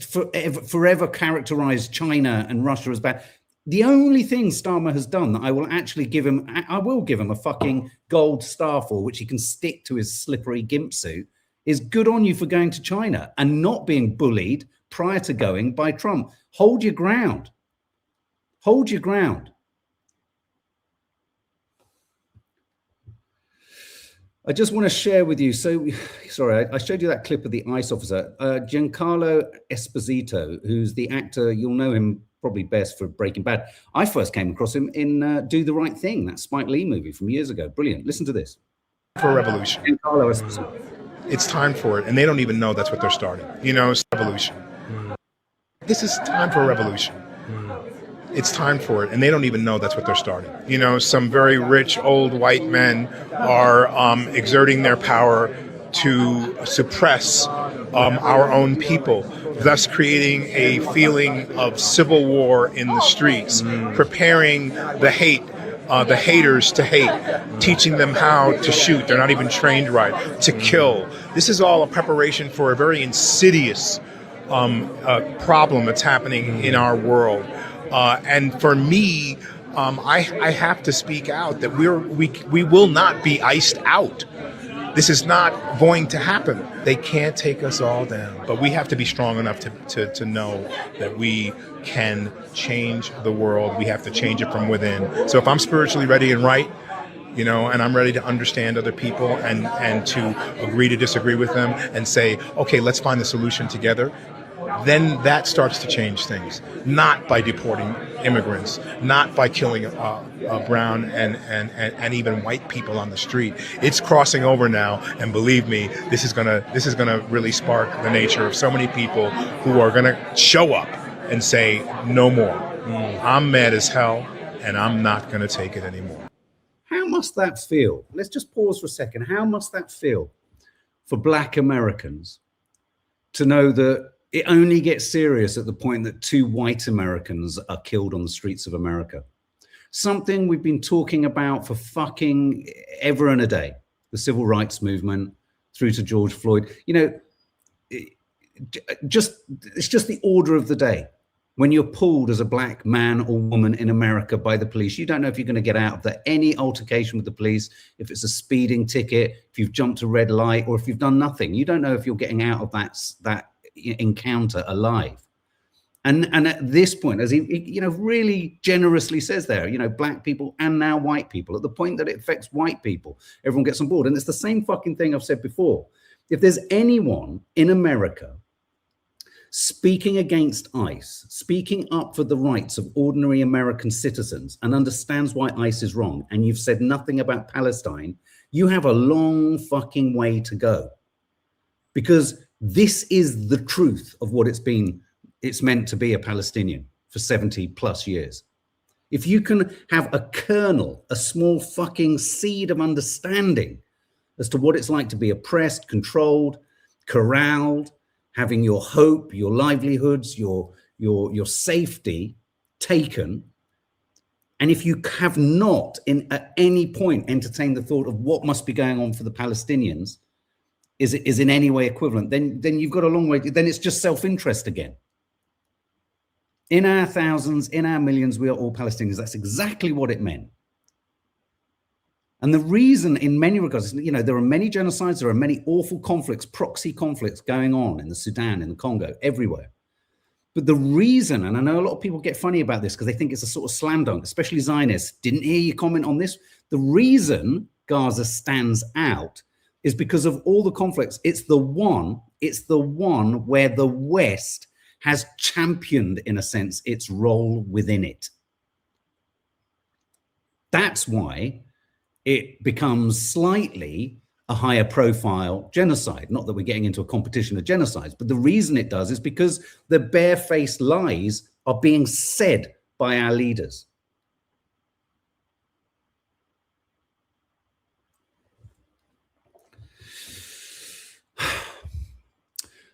A: forever characterize China and Russia as bad. The only thing Starmer has done that I will actually give him, I will give him a fucking gold star for, which he can stick to his slippery gimp suit, is good on you for going to China and not being bullied prior to going by Trump. Hold your ground. Hold your ground. I just want to share with you. So, sorry, I showed you that clip of the ICE officer, Giancarlo Esposito, who's the actor. You'll know him probably best for Breaking Bad. I first came across him in Do the Right Thing, that Spike Lee movie from years ago. Brilliant. Listen to this.
R: For a revolution.
A: Giancarlo Esposito.
R: It's time for it, and they don't even know that's what they're starting. You know, it's revolution. This is time for a revolution. It's time for it, and they don't even know that's what they're starting. You know, some very rich old white men are exerting their power to suppress our own people, thus creating a feeling of civil war in the streets, preparing the haters to hate, teaching them how to shoot. They're not even trained right, to kill. This is all a preparation for a very insidious problem that's happening in our world. And for me, I have to speak out that we will not be iced out. This is not going to happen. They can't take us all down, but we have to be strong enough to know that we can change the world. We have to change it from within. So if I'm spiritually ready and right, you know, and I'm ready to understand other people and to agree to disagree with them and say, okay, let's find the solution together, then that starts to change things. Not by deporting immigrants, not by killing brown and even white people on the street. It's crossing over now, and believe me, this is gonna really spark the nature of so many people who are gonna show up and say, no more. I'm mad as hell, and I'm not gonna take it anymore.
A: How must that feel? Let's just pause for a second. How must that feel for Black Americans to know that it only gets serious at the point that 2 white Americans are killed on the streets of America? Something we've been talking about for fucking ever and a day. The civil rights movement through to George Floyd. You know, it's just the order of the day. When you're pulled as a Black man or woman in America by the police, you don't know if you're going to get out of any altercation with the police, if it's a speeding ticket, if you've jumped a red light, or if you've done nothing. You don't know if you're getting out of that encounter alive. And at this point, as he you know, really generously says there, you know, Black people and now white people, at the point that it affects white people, everyone gets on board. And it's the same fucking thing I've said before. If there's anyone in America speaking against ICE, speaking up for the rights of ordinary American citizens and understands why ICE is wrong, and you've said nothing about Palestine, you have a long fucking way to go. Because this is the truth of what it's meant to be a Palestinian for 70 plus years. If you can have a kernel, a small fucking seed of understanding as to what it's like to be oppressed, controlled, corralled, having your hope, your livelihoods, your safety taken, And if you have not at any point entertained the thought of what must be going on for the Palestinians is in any way equivalent, then you've got a long way. Then it's just self-interest again. In our thousands, in our millions, we are all Palestinians. That's exactly what it meant. And the reason, in many regards, there are many genocides, there are many awful conflicts, proxy conflicts going on in the Sudan, in the Congo, everywhere. But the reason, and I know a lot of people get funny about this because they think it's a sort of slam dunk, especially Zionists. Didn't hear you comment on this. The reason Gaza stands out is because of all the conflicts. It's the one where the West has championed, in a sense, its role within it. That's why it becomes slightly a higher profile genocide. Not that we're getting into a competition of genocides, but the reason it does is because the barefaced lies are being said by our leaders.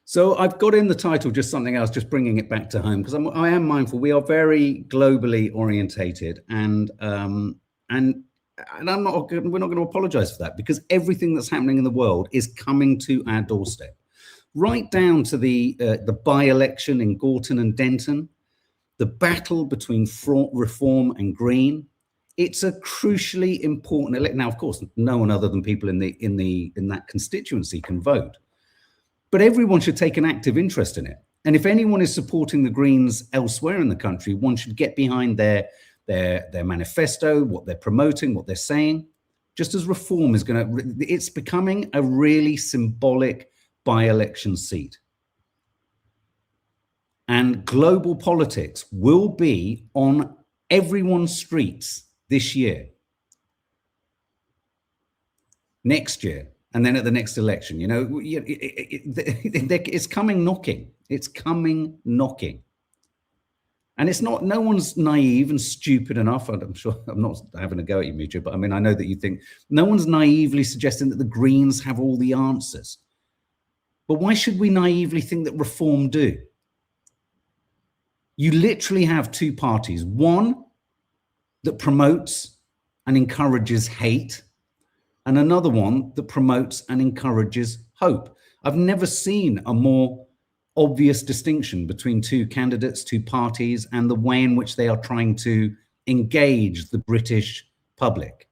A: So I've got in the title just something else, just bringing it back to home, because I am mindful we are very globally orientated, and we're not going to apologize for that, because everything that's happening in the world is coming to our doorstep, right down to the by-election in Gorton and Denton, the battle between Reform and Green. It's a crucially important election. Now, of course, no one other than people in that constituency can vote, but everyone should take an active interest in it. And if anyone is supporting the Greens elsewhere in the country, one should get behind their manifesto, what they're promoting, what they're saying, just as Reform is it's becoming a really symbolic by-election seat. And global politics will be on everyone's streets this year, next year, and then at the next election. It's coming knocking. It's coming knocking. And it's not, no one's naive and stupid enough. I'm sure I'm not having a go at you, Mitra, but I mean, I know that you think no one's naively suggesting that the Greens have all the answers. But why should we naively think that Reform do? You literally have two parties, one that promotes and encourages hate, and another one that promotes and encourages hope. I've never seen a more obvious distinction between two candidates, two parties, and the way in which they are trying to engage the British public.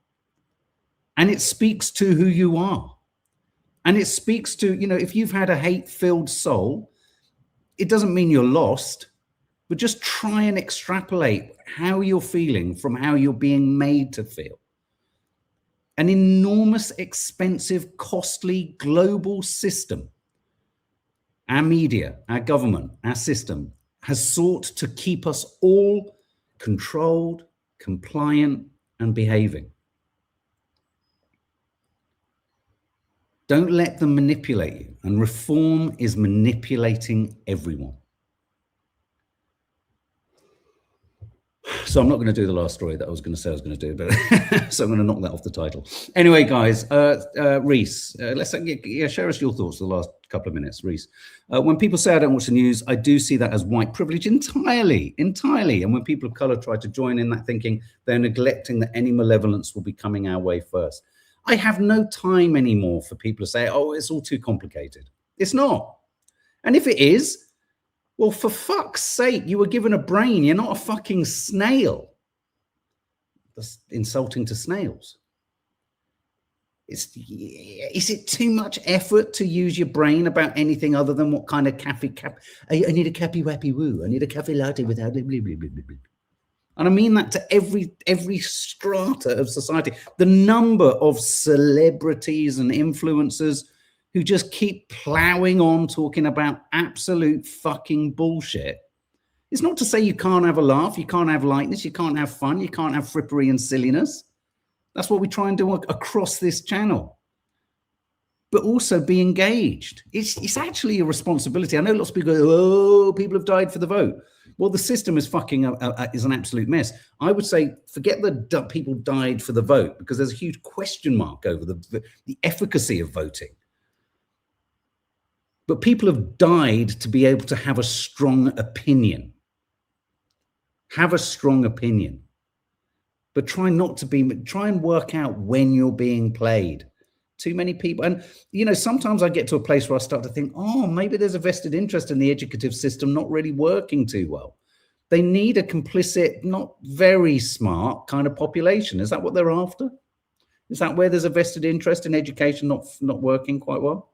A: And it speaks to who you are. And it speaks to, if you've had a hate-filled soul, it doesn't mean you're lost, but just try and extrapolate how you're feeling from how you're being made to feel. An enormous, expensive, costly global system, our media, our government, our system, has sought to keep us all controlled, compliant, and behaving. Don't let them manipulate you. And Reform is manipulating everyone. So I'm not going to do the last story that I was going to say I was going to do, but so I'm going to knock that off the title. Anyway, guys, Reese, let's share us your thoughts for the last couple of minutes, Reese. When people say I don't watch the news, I do see that as white privilege entirely. And when people of color try to join in that thinking, they're neglecting that any malevolence will be coming our way first. I have no time anymore for people to say, oh, it's all too complicated. It's not. And if it is, well, for fuck's sake, you were given a brain. You're not a fucking snail. That's insulting to snails. Is it too much effort to use your brain about anything other than what kind of I need a cappy wappy woo. I need a cafe latte without blah, blah, blah, blah, blah. And I mean that to every strata of society. The number of celebrities and influencers who just keep plowing on talking about absolute fucking bullshit. It's not to say you can't have a laugh, you can't have lightness, you can't have fun, you can't have frippery and silliness. That's what we try and do across this channel. But also be engaged. It's actually a responsibility. I know lots of people go, oh, people have died for the vote. Well, the system is fucking is an absolute mess. I would say forget the people died for the vote, because there's a huge question mark over the efficacy of voting. But people have died to be able to have a strong opinion. Have a strong opinion. but try and work out when you're being played. Too many people. And, you know, sometimes I get to a place where I start to think, oh, maybe there's a vested interest in the educative system not really working too well. They need a complicit, not very smart kind of population. Is that what they're after? Is that where there's a vested interest in education not working quite well?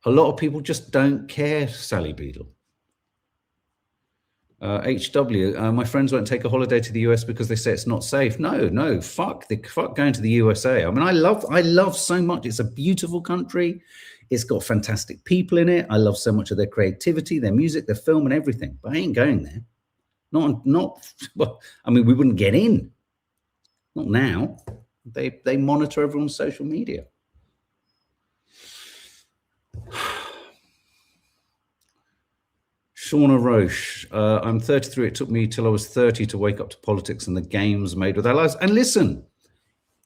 A: A lot of people just don't care, Sally Beadle. HW, my friends won't take a holiday to the US because they say it's not safe. No, fuck going to the USA. I mean, I love so much. It's a beautiful country. It's got fantastic people in it. I love so much of their creativity, their music, their film and everything, but I ain't going there. Well, I mean, we wouldn't get in. Not now. They monitor everyone's social media. Shauna Roche, I'm 33. It took me till I was 30 to wake up to politics and the games made with our lives. And listen,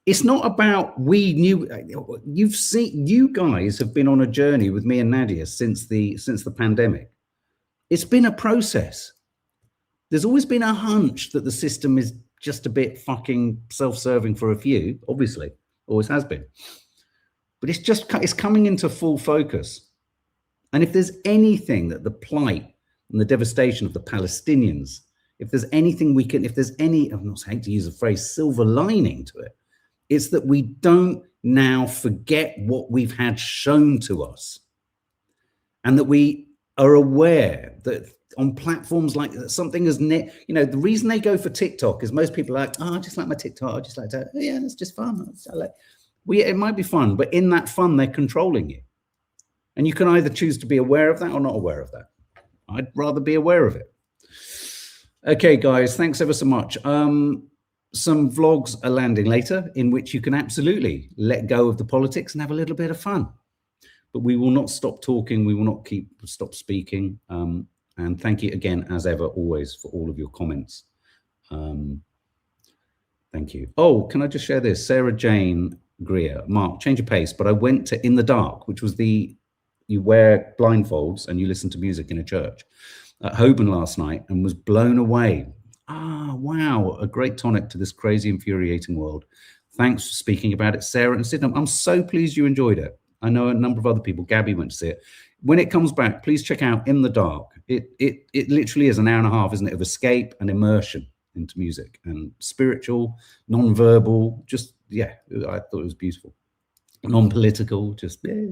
A: it's not about you've seen, you guys have been on a journey with me and Nadia since the pandemic. It's been a process. There's always been a hunch that the system is just a bit fucking self-serving for a few, obviously, always has been. But it's coming into full focus. And if there's anything that the plight and the devastation of the Palestinians, if there's anything I'm not hate to use the phrase silver lining to it, it's that we don't now forget what we've had shown to us. And that we are aware that on platforms like something as the reason they go for TikTok is most people are like, oh, I just like my TikTok. I just like that. Oh, yeah, that's just fun. It might be fun, but in that fun, they're controlling you. And you can either choose to be aware of that or not aware of that. I'd rather be aware of it. Okay, guys, thanks ever so much. Some vlogs are landing later in which you can absolutely let go of the politics and have a little bit of fun. But we will not stop talking. We will not stop speaking. And thank you again, as ever, always, for all of your comments. Thank you. Oh, can I just share this? Sarah Jane Greer, Mark, change of pace, but I went to In the Dark, which was you wear blindfolds and you listen to music in a church at Holborn last night and was blown away. Wow, a great tonic to this crazy, infuriating world. Thanks for speaking about it, Sarah and Sydenham. I'm so pleased you enjoyed it. I know a number of other people. Gabby went to see it. When it comes back, please check out In the Dark. It literally is an hour and a half, isn't it, of escape and immersion into music and spiritual, non-verbal, just, yeah, I thought it was beautiful. Non-political, just, yeah.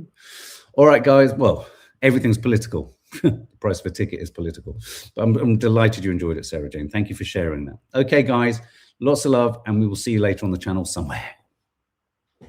A: All right, guys. Well, everything's political. The price of a ticket is political. But I'm delighted you enjoyed it, Sarah Jane. Thank you for sharing that. Okay, guys, lots of love, and we will see you later on the channel somewhere.